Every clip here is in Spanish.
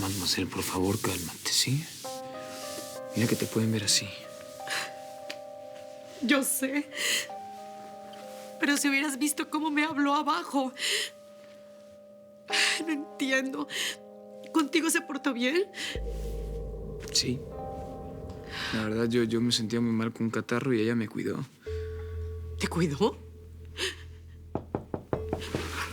Mademoiselle, por favor, cálmate, ¿sí? Mira que te pueden ver así. Yo sé. Pero si hubieras visto cómo me habló abajo. No entiendo. ¿Contigo se portó bien? Sí. La verdad, yo me sentía muy mal con un catarro y ella me cuidó. ¿Te cuidó?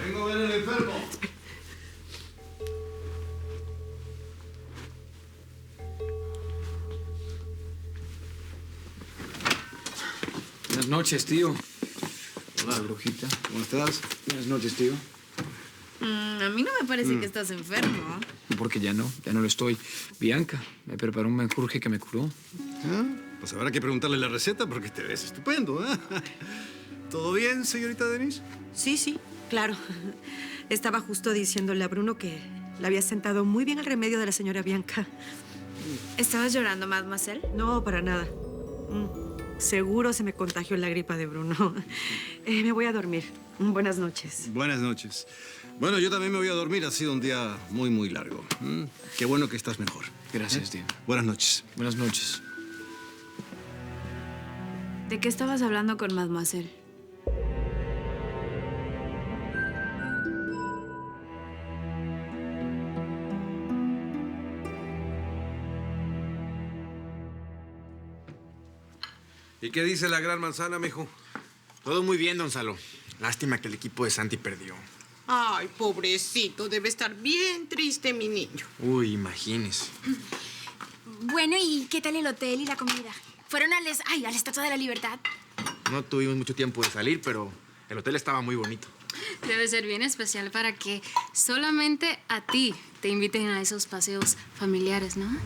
Vengo a ver al enfermo. Buenas noches, tío. Hola, brujita. ¿Cómo estás? Buenas noches, tío. A mí no me parece que estás enfermo. Porque ya no lo estoy. Bianca me preparó un menjurje que me curó. ¿Ah? Pues habrá que preguntarle la receta porque te ves estupendo, ¿eh? ¿Todo bien, señorita Denise? Sí, claro. Estaba justo diciéndole a Bruno que le había sentado muy bien el remedio de la señora Bianca. ¿Estabas llorando, mademoiselle? No, para nada. Seguro se me contagió la gripa de Bruno. Me voy a dormir. Buenas noches. Buenas noches. Bueno, yo también me voy a dormir. Ha sido un día muy, muy largo. Qué bueno que estás mejor. Gracias, tío. Buenas noches. Buenas noches. ¿De qué estabas hablando con mademoiselle? ¿Y qué dice la gran manzana, mijo? Todo muy bien, don Salo. Lástima que el equipo de Santi perdió. Ay, pobrecito. Debe estar bien triste, mi niño. Uy, imagínese. Bueno, ¿y qué tal el hotel y la comida? ¿Fueron a la Estatua de la Libertad? No tuvimos mucho tiempo de salir, pero el hotel estaba muy bonito. Debe ser bien especial para que solamente a ti te inviten a esos paseos familiares, ¿no?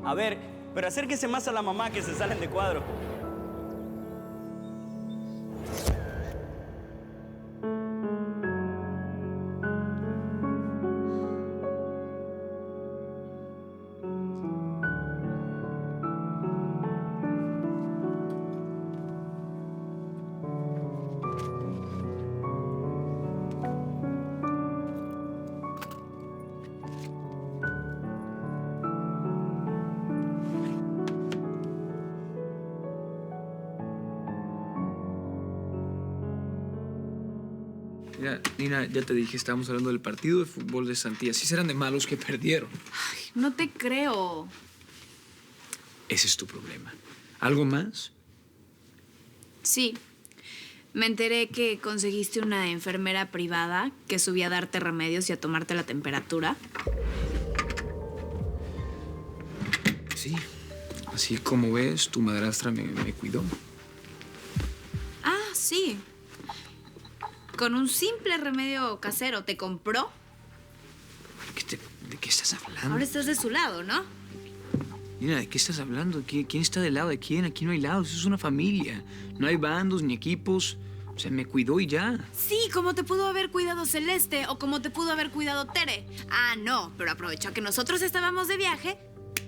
A ver, pero acérquese más a la mamá que se salen de cuadro. Mira, Nina, ya te dije, estábamos hablando del partido de fútbol de Santi. Así serán de malos que perdieron. Ay, no te creo. Ese es tu problema. ¿Algo más? Sí. Me enteré que conseguiste una enfermera privada que subía a darte remedios y a tomarte la temperatura. Sí. Así como ves, tu madrastra me cuidó. Ah, sí. Con un simple remedio casero, ¿te compró? ¿De qué estás hablando? Ahora estás de su lado, ¿no? Nina, ¿de qué estás hablando? ¿Quién está del lado de quién? Aquí no hay lados, eso es una familia. No hay bandos ni equipos. O sea, me cuidó y ya. Sí, como te pudo haber cuidado Celeste o como te pudo haber cuidado Tere. Ah, no, pero aprovechó que nosotros estábamos de viaje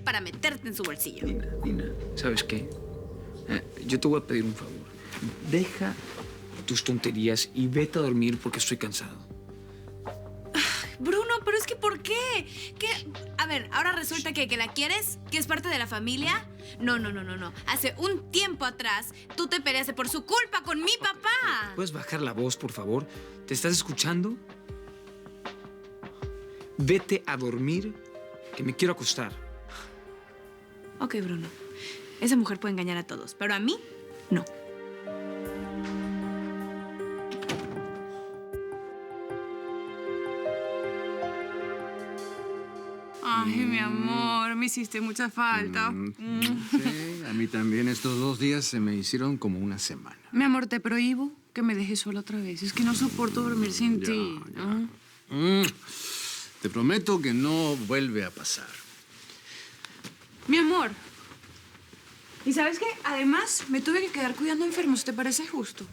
para meterte en su bolsillo. Nina, ¿sabes qué? Yo te voy a pedir un favor. Deja tus tonterías y vete a dormir porque estoy cansado. Bruno, pero es que ¿por qué? ¿Qué? A ver, ahora resulta que la quieres, que es parte de la familia. No. Hace un tiempo atrás tú te peleaste por su culpa con mi papá. ¿Puedes bajar la voz, por favor? ¿Te estás escuchando? Vete a dormir, que me quiero acostar. Ok, Bruno. Esa mujer puede engañar a todos, pero a mí, no. Ay, mi amor, me hiciste mucha falta. Sí, a mí también estos 2 días se me hicieron como una semana. Mi amor, te prohíbo que me dejes sola otra vez. Es que no soporto dormir sin ti. ¿No? Te prometo que no vuelve a pasar. Mi amor. ¿Y sabes qué? Además, me tuve que quedar cuidando enfermos. ¿Te parece justo?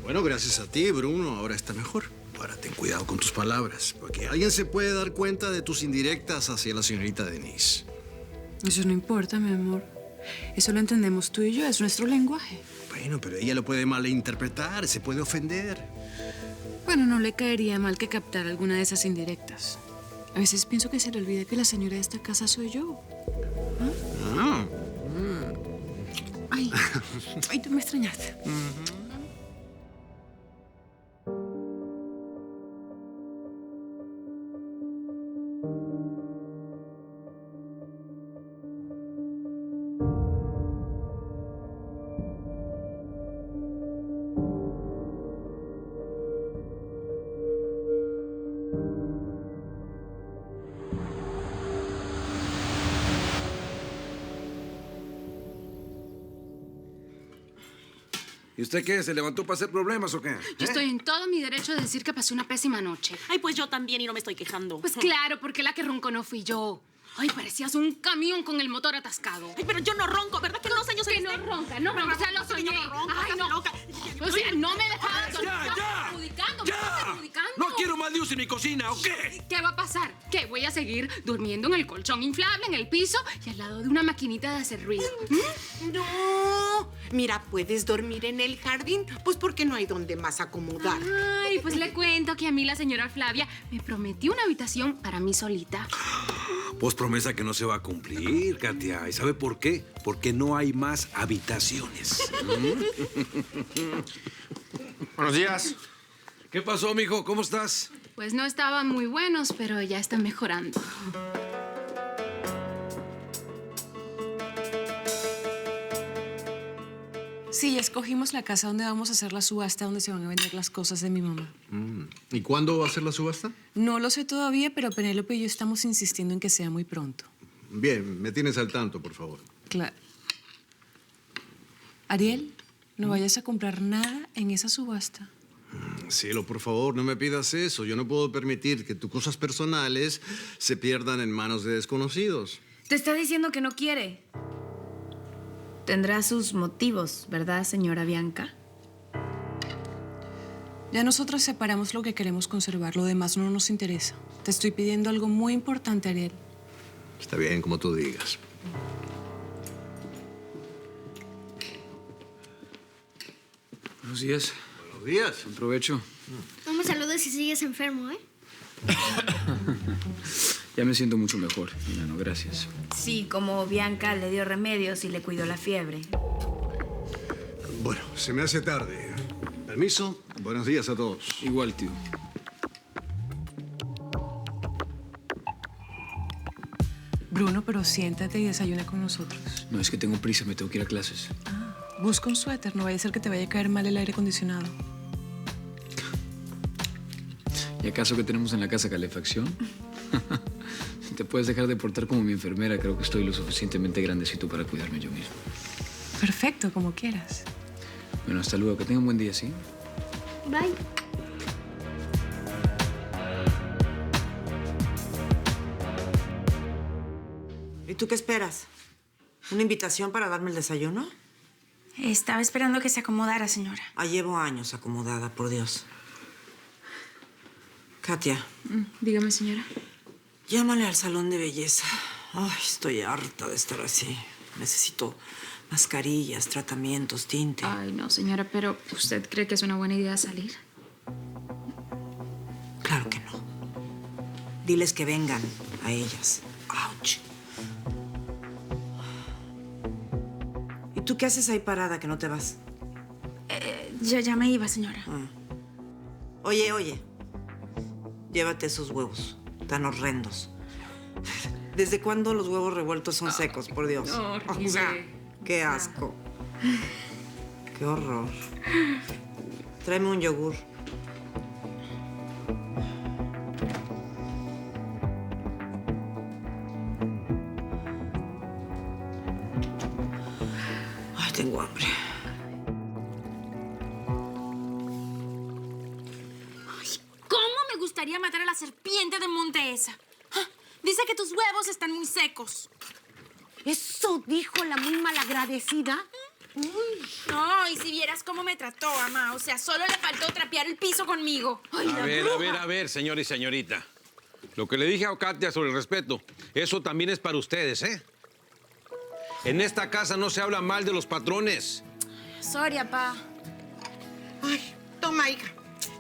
Bueno, gracias a ti, Bruno, ahora está mejor. Ahora ten cuidado con tus palabras, porque alguien se puede dar cuenta de tus indirectas hacia la señorita Denise. Eso no importa, mi amor. Eso lo entendemos tú y yo. Es nuestro lenguaje. Bueno, pero ella lo puede malinterpretar, se puede ofender. Bueno, no le caería mal que captara alguna de esas indirectas. A veces pienso que se le olvida que la señora de esta casa soy yo. Ah. Ay, tú me extrañaste. ¿Y usted qué? ¿Se levantó para hacer problemas o qué? Yo estoy en todo mi derecho de decir que pasé una pésima noche. Ay, pues yo también y no me estoy quejando. Pues claro, porque la que roncó no fui yo. Ay, parecías un camión con el motor atascado. Ay, pero yo no ronco, ¿verdad que no, señor? Que no ronca, no ronca, o sea, lo soñé. Ay, no. O sea, no me dejaba dormir. ¡Ya! Perjudicando, me estás perjudicando. No quiero más luz en mi cocina, ¿o qué? ¿Qué va a pasar? ¿Qué? Voy a seguir durmiendo en el colchón inflable, en el piso y al lado de una maquinita de hacer ruido. No. Mira, puedes dormir en el jardín, pues porque no hay donde más acomodar. Ay, pues le cuento que a mí la señora Flavia me prometió una habitación para mí solita. Pues promesa que no se va a cumplir, Katia. ¿Y sabe por qué? Porque no hay más habitaciones. Buenos días. ¿Qué pasó, mijo? ¿Cómo estás? Pues no estaban muy buenos, pero ya están mejorando. Sí, escogimos la casa donde vamos a hacer la subasta, donde se van a vender las cosas de mi mamá. ¿Y cuándo va a ser la subasta? No lo sé todavía, pero Penélope y yo estamos insistiendo en que sea muy pronto. Bien, me tienes al tanto, por favor. Claro. Ariel, no vayas a comprar nada en esa subasta. Cielo, por favor, no me pidas eso. Yo no puedo permitir que tus cosas personales se pierdan en manos de desconocidos. Te está diciendo que no quiere. Tendrá sus motivos, ¿verdad, señora Bianca? Ya nosotros separamos lo que queremos conservar, lo demás no nos interesa. Te estoy pidiendo algo muy importante, Ariel. Está bien, como tú digas. Buenos días. Buenos días. Buen provecho. No me saludes si sigues enfermo, ¿eh? Ya me siento mucho mejor, Milano, gracias. Sí, como Bianca le dio remedios y le cuidó la fiebre. Bueno, se me hace tarde. Permiso. Buenos días a todos. Igual, tío. Bruno, pero siéntate y desayuna con nosotros. No, es que tengo prisa, me tengo que ir a clases. Busca un suéter, no vaya a ser que te vaya a caer mal el aire acondicionado. ¿Y acaso que tenemos en la casa calefacción? Si te puedes dejar de portar como mi enfermera, creo que estoy lo suficientemente grandecito para cuidarme yo mismo. Perfecto, como quieras. Bueno, hasta luego. Que tenga un buen día, ¿sí? Bye. ¿Y tú qué esperas? ¿Una invitación para darme el desayuno? Estaba esperando que se acomodara, señora. Llevo años acomodada, por Dios. Katia. Dígame, señora. Llámale al salón de belleza. Ay, estoy harta de estar así. Necesito mascarillas, tratamientos, tinte. Ay, no, señora, pero ¿usted cree que es una buena idea salir? Claro que no. Diles que vengan a ellas. ¡Auch! ¿Y tú qué haces ahí parada que no te vas? Ya me iba, señora. Oye. Llévate esos huevos tan horrendos. ¿Desde cuándo los huevos revueltos son secos, por Dios? Horrible. O sea, qué asco. Qué horror. Tráeme un yogur. Ay, tengo hambre. gustaría matar a la serpiente de monte esa. Ah, dice que tus huevos están muy secos. ¿Eso dijo la muy malagradecida? No, y si vieras cómo me trató, mamá. O sea, solo le faltó trapear el piso conmigo. Ay, A ver, señor y señorita. Lo que le dije a Katia sobre el respeto, eso también es para ustedes, ¿eh? En esta casa no se habla mal de los patrones. Sorry, papá. Ay, toma, hija.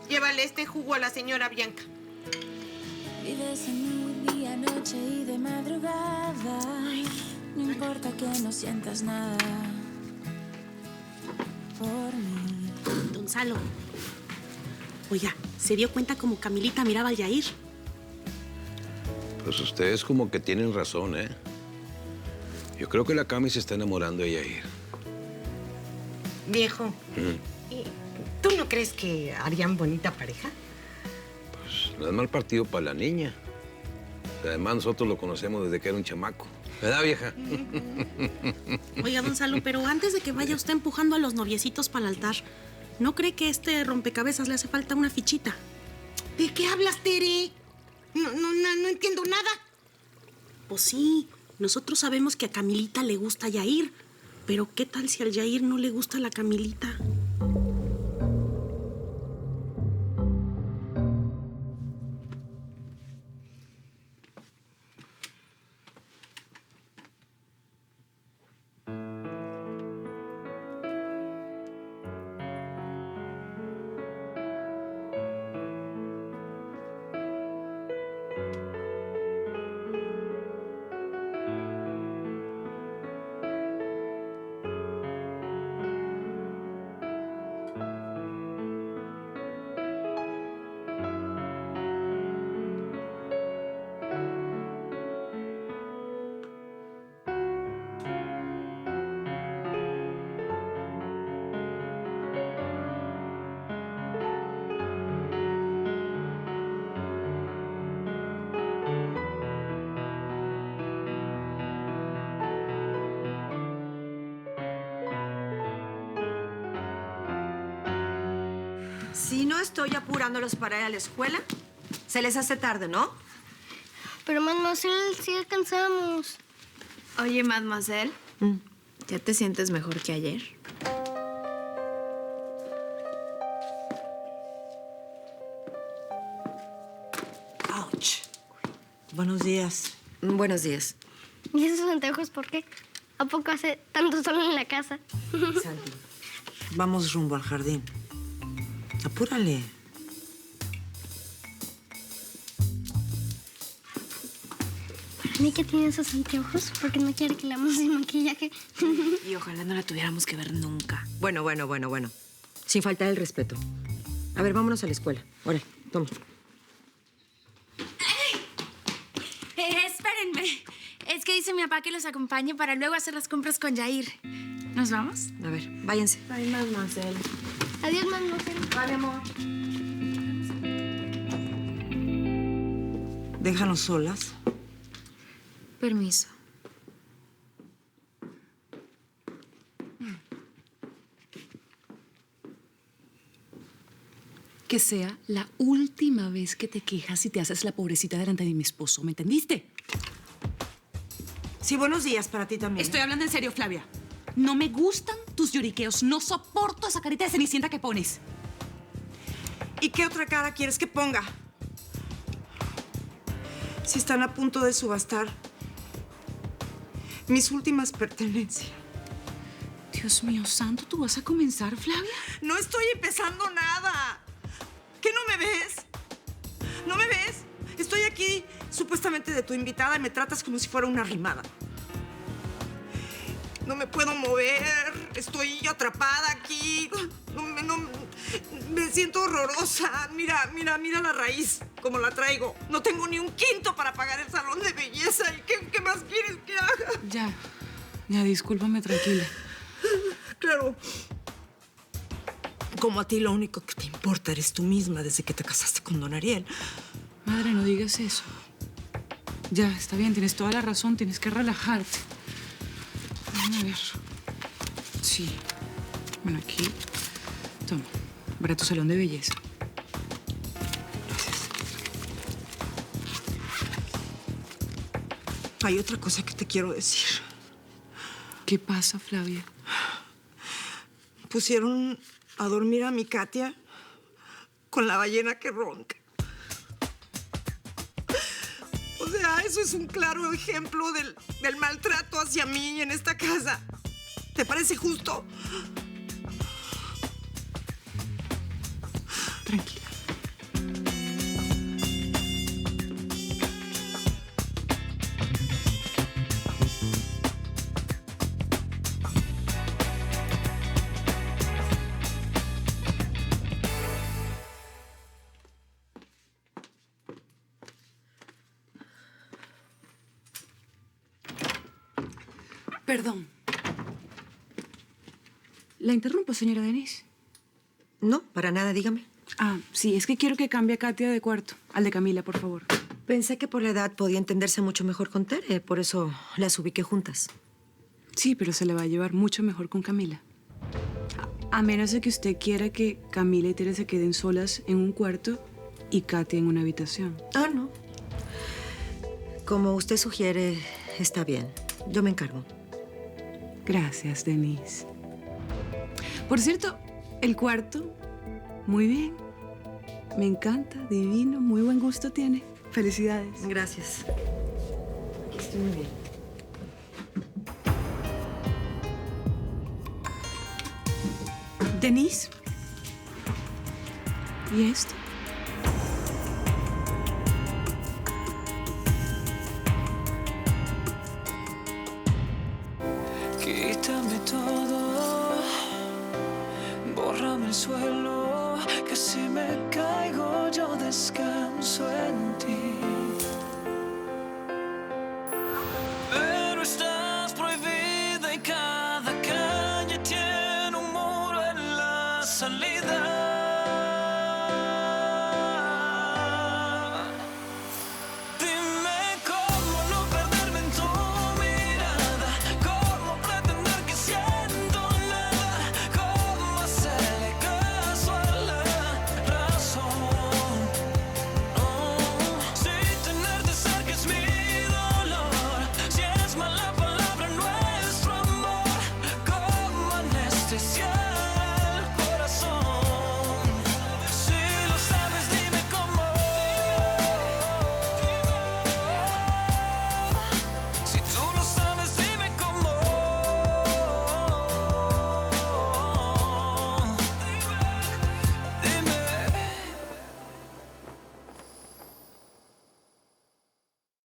Llévale este jugo a la señora Bianca. Vives en mi día, noche y de madrugada. No importa que no sientas nada por mí. Gonzalo. Oiga, ¿se dio cuenta como Camilita miraba al Yair? Pues ustedes como que tienen razón, ¿eh? Yo creo que la Cami se está enamorando de Yair. Viejo, ¿tú no crees que harían bonita pareja? Pues no es mal partido para la niña. Además, nosotros lo conocemos desde que era un chamaco. ¿Verdad, vieja? Oiga, Gonzalo, pero antes de que vaya usted empujando a los noviecitos para el altar, ¿no cree que este rompecabezas le hace falta una fichita? ¿De qué hablas, Tere? No entiendo nada. Pues sí, nosotros sabemos que a Camilita le gusta Yair, pero ¿qué tal si al Yair no le gusta la Camilita? Si no estoy apurándolos para ir a la escuela, se les hace tarde, ¿no? Pero, mademoiselle, sí alcanzamos. Oye, mademoiselle, ¿ya te sientes mejor que ayer? Ouch. Buenos días. Buenos días. ¿Y esos anteojos por qué? ¿A poco hace tanto sol en la casa? Santi, vamos rumbo al jardín. Apúrale. ¿Para mí que tiene esos anteojos? Porque no quiere que le hagamos el maquillaje. Y ojalá no la tuviéramos que ver nunca. Bueno. Sin faltar el respeto. A ver, vámonos a la escuela. Órale, toma. Espérenme. Es que dice mi papá que los acompañe para luego hacer las compras con Yair. ¿Nos vamos? A ver, váyanse. Ay, mademoiselle. Adiós, mademoiselle. Vale, amor. Déjanos solas. Permiso. Que sea la última vez que te quejas y te haces la pobrecita delante de mi esposo, ¿me entendiste? Sí, buenos días para ti también. Estoy hablando en serio, Flavia. No me gustan tus lloriqueos. No soporto esa carita de cenicienta que pones. ¿Y qué otra cara quieres que ponga? Si están a punto de subastar mis últimas pertenencias. Dios mío santo, ¿tú vas a comenzar, Flavia? No estoy empezando nada. ¿Qué no me ves? ¿No me ves? Estoy aquí supuestamente de tu invitada y me tratas como si fuera una arrimada. No me puedo mover, estoy atrapada aquí. Me siento horrorosa. Mira la raíz, como la traigo. No tengo ni un quinto para pagar el salón de belleza. ¿Y qué más quieres que haga? Ya, discúlpame, tranquila. Claro. Como a ti lo único que te importa eres tú misma desde que te casaste con don Ariel. Madre, no digas eso. Ya, está bien, tienes toda la razón, tienes que relajarte. Vamos a ver. Sí. Bueno, aquí. Toma, para tu salón de belleza. Hay otra cosa que te quiero decir. ¿Qué pasa, Flavia? Pusieron a dormir a mi Katia con la ballena que ronca. O sea, eso es un claro ejemplo del maltrato hacia mí en esta casa. ¿Te parece justo? Tranquila. Perdón. ¿La interrumpo, señora Denise? No, para nada, dígame. Ah, sí, es que quiero que cambie a Katia de cuarto. Al de Camila, por favor. Pensé que por la edad podía entenderse mucho mejor con Tere, por eso las ubiqué juntas. Sí, pero se le va a llevar mucho mejor con Camila. A menos de que usted quiera que Camila y Tere se queden solas en un cuarto y Katia en una habitación. Ah, no. Como usted sugiere, está bien. Yo me encargo. Gracias, Denise. Por cierto, el cuarto, muy bien. Me encanta, divino, muy buen gusto tiene. Felicidades. Gracias. Aquí estoy muy bien. Denise. ¿Y esto? Quítame todo, bórrame el suelo, que si me caigo yo descanso en ti. Pero estás prohibida y cada calle tiene un muro en la salida.